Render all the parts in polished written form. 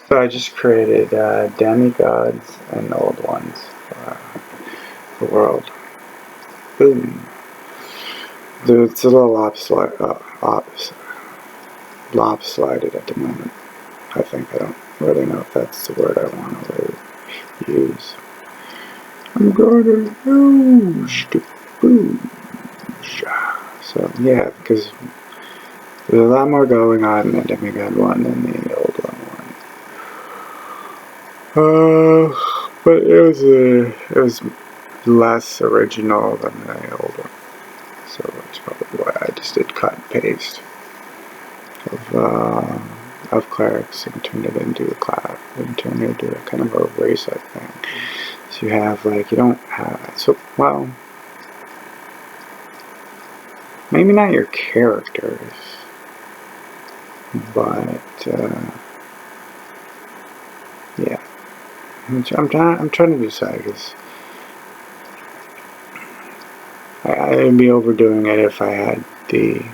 So I just created demigods and old ones for the world. Boom. It's a little lopsided at the moment. I think I don't really know if that's the word I want to really use. I'm gonna use the boom. So yeah, because there's a lot more going on in the demigod one than the old one. But it was less original than the old one. So that's probably why I just did cut and paste of clerics and turned it into a class and turned it into a kind of a race, I think. So you have like you don't have well, maybe not your characters, but yeah. I'm trying to decide because I'd be overdoing it if I had the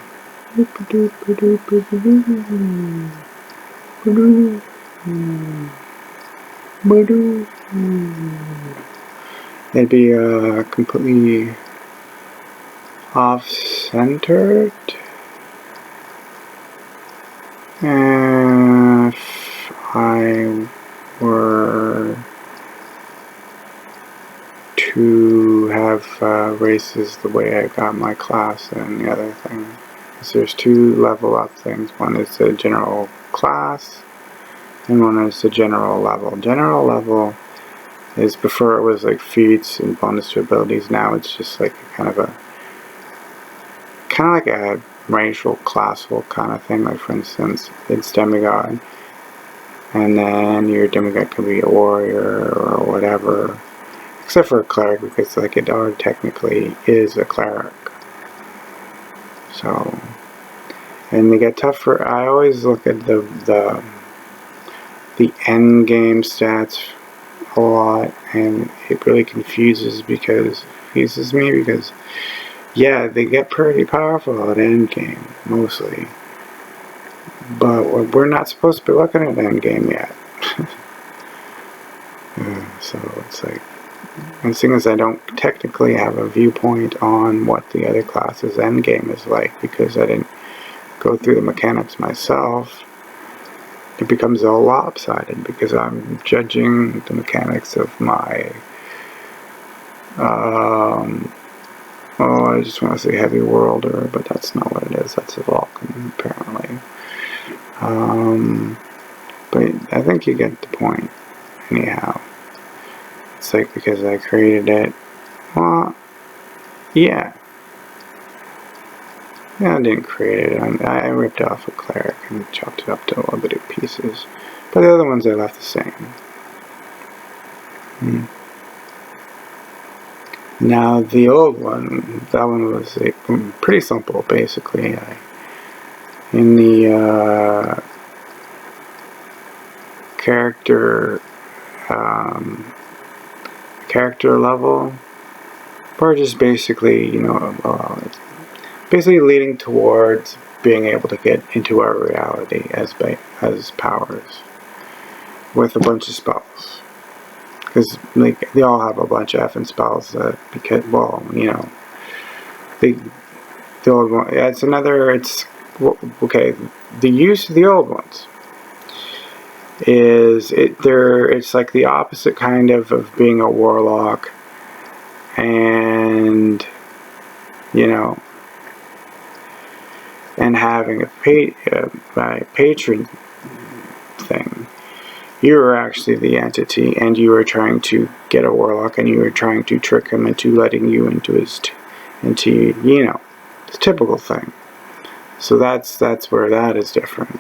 it'd be completely off-centered. If I were to have races the way I got my class and the other thing. So there's two level up things. One is the general class and one is the general level. General level is before it was like feats and bonus to abilities. Now it's just like kind of like a racial classal kind of thing. Like for instance, it's demigod, and then your demigod can be a warrior or whatever. Except for a cleric, because like it already technically is a cleric. So, and they get tougher. I always look at the end game stats a lot, and it really confuses me because yeah, they get pretty powerful at end game mostly, but we're not supposed to be looking at end game yet. So it's like. And seeing as I don't technically have a viewpoint on what the other class's endgame is like because I didn't go through the mechanics myself, it becomes all lopsided because I'm judging the mechanics of my, I just want to say heavy worlder, but that's not what it is. That's a Vulcan, apparently. But I think you get the point, anyhow. It's like because I created it. Well, yeah. Yeah, I didn't create it. I ripped off a cleric and chopped it up to little bit of pieces. But the other ones I left the same. Now the old one, that one was pretty simple, basically. In the character level, we're just basically, basically leading towards being able to get into our reality as powers with a bunch of spells. Because like they all have a bunch of effing spells because the old one. Yeah, it's another. It's okay. The use of the old ones is it's like the opposite kind of being a warlock, and and having a patron thing. You are actually the entity, and you are trying to get a warlock, and you are trying to trick him into letting you into his it's a typical thing. So that's where that is different,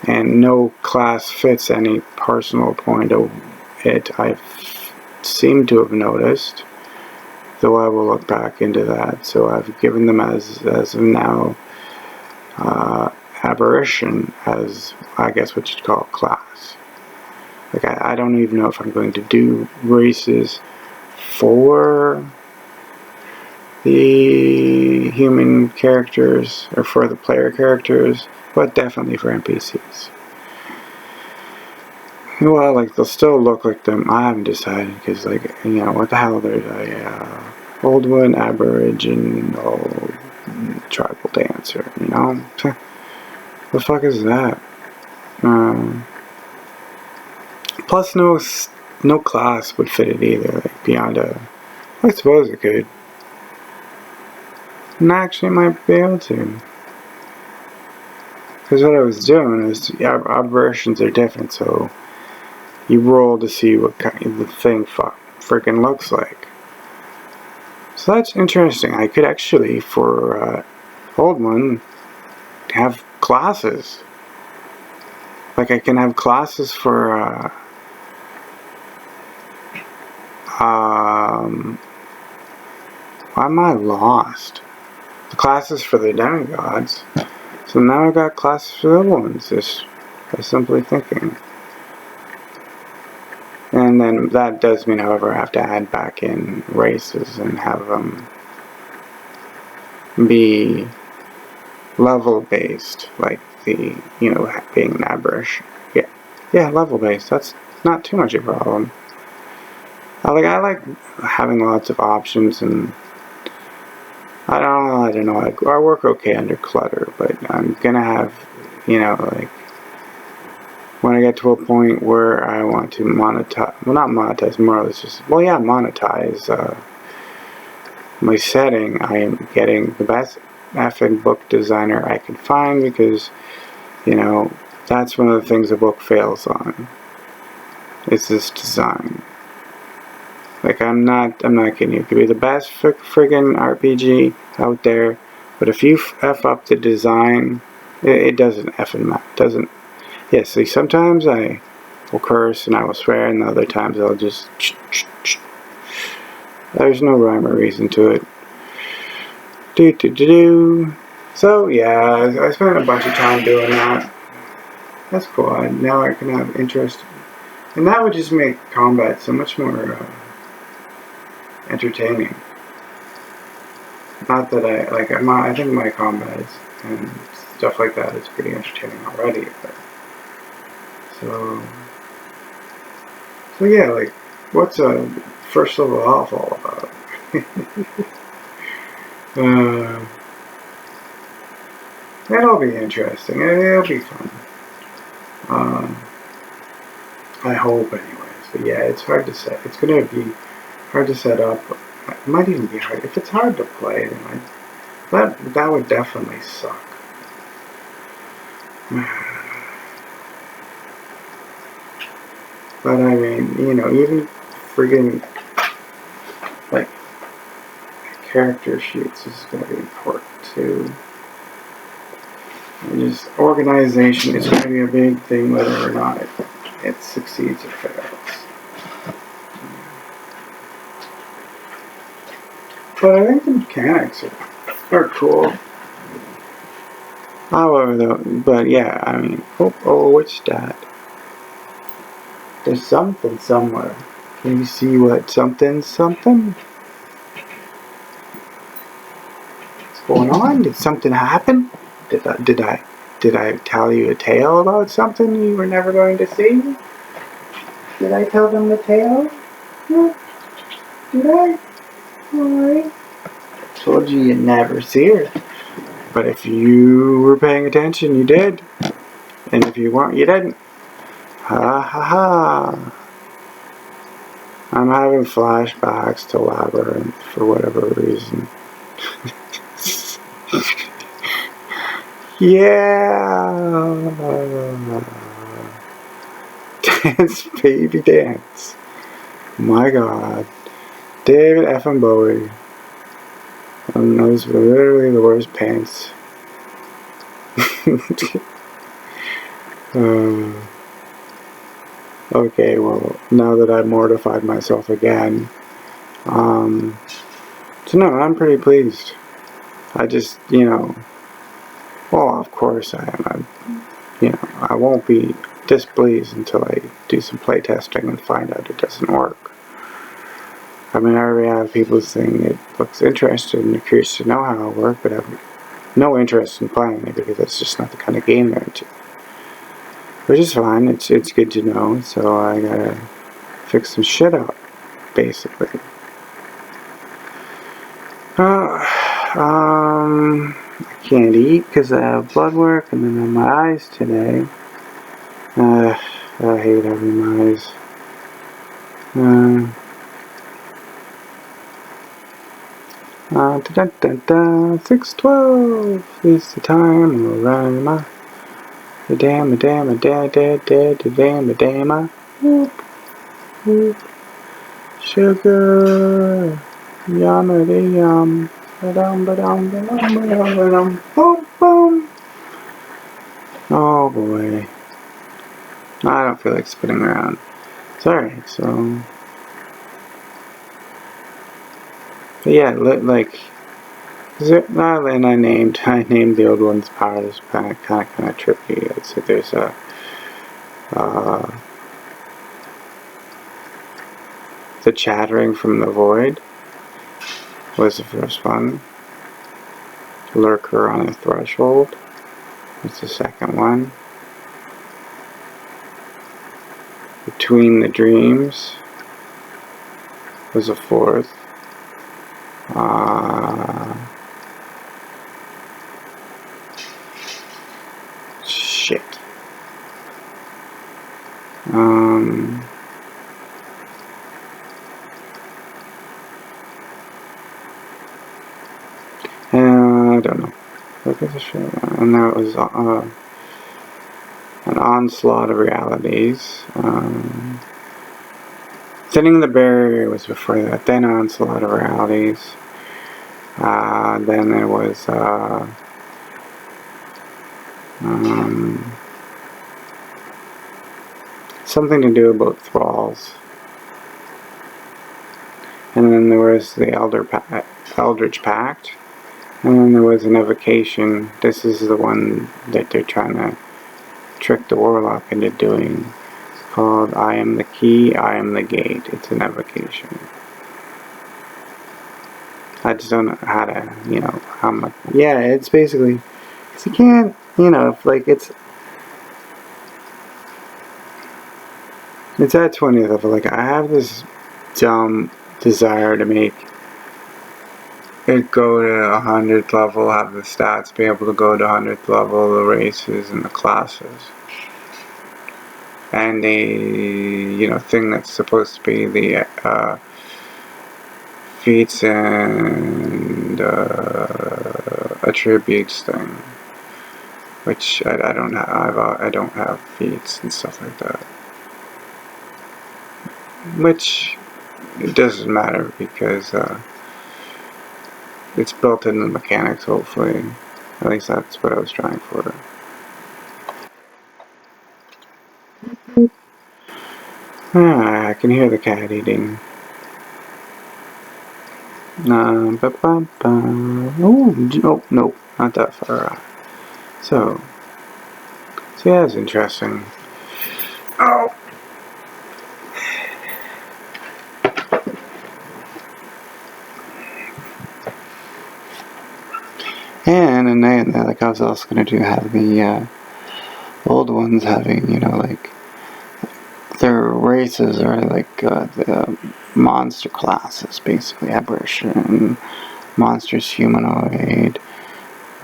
and no class fits any personal point of it. I seem to have noticed, though I will look back into that. So I've given them as of now aberration as I guess what you'd call class. Like I don't even know if I'm going to do races for the human characters or for the player characters, but definitely for NPCs. Well, like, they'll still look like them. I haven't decided, because, like, what the hell, there's a old one, aboriginal tribal dancer, The fuck is that? Plus, no class would fit it either, like, beyond I suppose it could. And actually, it might be able to. Because what I was doing is, aberrations are different, so you roll to see what kind of the thing freaking looks like. So that's interesting. I could actually, for old one, have classes. Like, I can have classes for why am I lost? The classes for the demigods. So now I got classes for the other ones, just by simply thinking. And then that does mean, however, I have to add back in races and have them be level based, like the, being an aberration. Yeah, level based. That's not too much of a problem. I like having lots of options, and I don't know. I work okay under clutter, but I'm gonna have, like, when I get to a point where I want to monetize, well, not monetize, more or less just, monetize my setting, I am getting the best effing book designer I can find, because, that's one of the things a book fails on. It's this design. Like, I'm not kidding you. It could be the best friggin' RPG out there, but if you F up the design, it doesn't effing matter. Doesn't. Yeah, see, sometimes I will curse and I will swear, and other times I'll just... There's no rhyme or reason to it. So, yeah, I spent a bunch of time doing that. That's cool. Now I can have interest. And that would just make combat so much more entertaining. Not that I think my combat and stuff like that is pretty entertaining already, but so yeah, like, what's a first level health all about? That'll be interesting. It'll be fun. I hope, anyways. But yeah, it's hard to set. It's gonna be hard to set up. It might even be hard. If it's hard to play, then that would definitely suck. But I mean, even friggin' like character sheets is gonna be important too. And just organization is gonna be a big thing, whether or not it succeeds or fails. But I think the mechanics are cool. However, though, but yeah, I mean, what's that? There's something somewhere. Can you see what something? What's going on? Did something happen? Did I tell you a tale about something you were never going to see? Did I tell them the tale? No. Did I? Alright. Told you you'd never see her. But if you were paying attention, you did. And if you weren't, you didn't. Ha ha ha. I'm having flashbacks to Labyrinth for whatever reason. Yeah. Dance, baby, dance. My God. David F. Bowie. And those were literally the worst pants. Okay, well, now that I've mortified myself again, so no, I'm pretty pleased. I just, well, of course I am. I won't be displeased until I do some playtesting and find out it doesn't work. I mean, I already have people saying it looks interesting and curious to know how it works, but I have no interest in playing it because that's just not the kind of game they're into. which is fine. It's good to know. So I gotta fix some shit up, basically. I can't eat because I have blood work and then on my eyes today. I hate having my eyes. 6:12 is the time around my damn, whoop, whoop, sugar, yummity yum, ba-dum, ba-dum, ba-dum, ba-dum, ba-dum, boom, boom. Oh boy. I don't feel like spinning around. It's alright, so. But yeah, like. And I named the old one's Powerless Planet, kind of trippy. It's like there's a the chattering from the void was the first one. Lurker on the threshold was the second one. Between the dreams was the fourth. Shit. I don't know. Look at the show. And that was an onslaught of realities. Thinning the barrier was before that. Then onslaught of realities. Then there was something to do about thralls. And then there was the Eldritch Pact. And then there was an evocation. This is the one that they're trying to trick the warlock into doing. It's called I Am the Key, I Am the Gate. It's an evocation. I just don't know how to, how much. Yeah, it's basically, because you can't, if like it's at 20th level. Like I have this dumb desire to make it go to 100th level, have the stats be able to go to 100th level, the races and the classes. And the, thing that's supposed to be the feats and attributes thing, which I don't have. I don't have feats and stuff like that. Which it doesn't matter because it's built in the mechanics. Hopefully, at least that's what I was trying for. I can hear the cat eating. Oh, no, not that far off. So yeah, it's interesting. Oh! And then, like I was also going to have the old ones having, like, their races are like the monster classes, basically. Aberration, monsters, humanoid,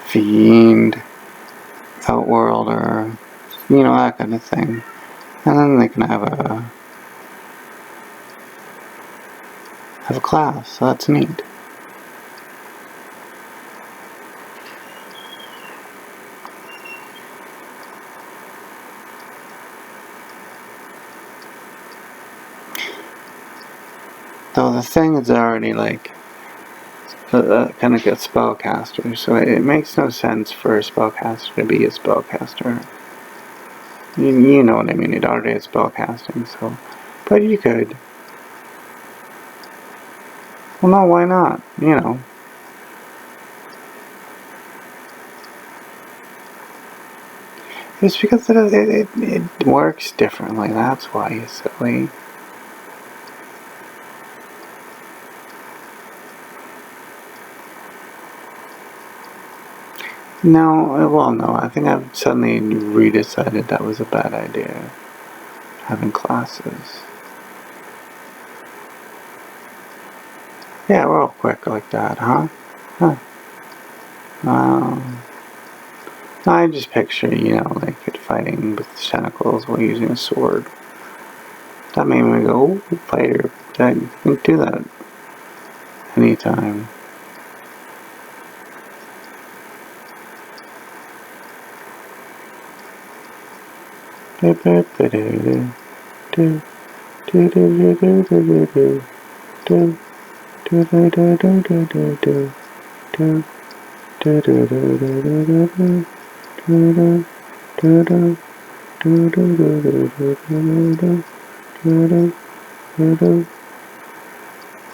fiend, outworlder, that kind of thing. And then they can have a class, so that's neat. Though the thing is already like kind of a spellcaster, so it makes no sense for a spellcaster to be a spellcaster. You know what I mean, it already is spellcasting, so. But you could. Well, no, why not? It's because it works differently, that's why you silly. No, well, no, I think I've suddenly redecided that was a bad idea, having classes. Yeah, real quick like that, huh? Huh. I just picture, like it fighting with tentacles while using a sword. That made me go, ooh, fighter. You can do that anytime.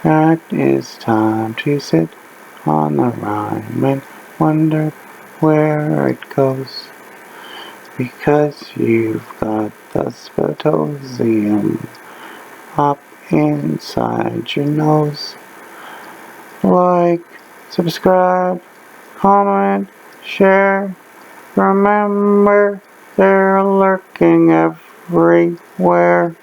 That is time to sit on the rhyme and wonder where it goes. Because you've got the spotosium up inside your nose. Like, subscribe, comment, share. Remember, they're lurking everywhere.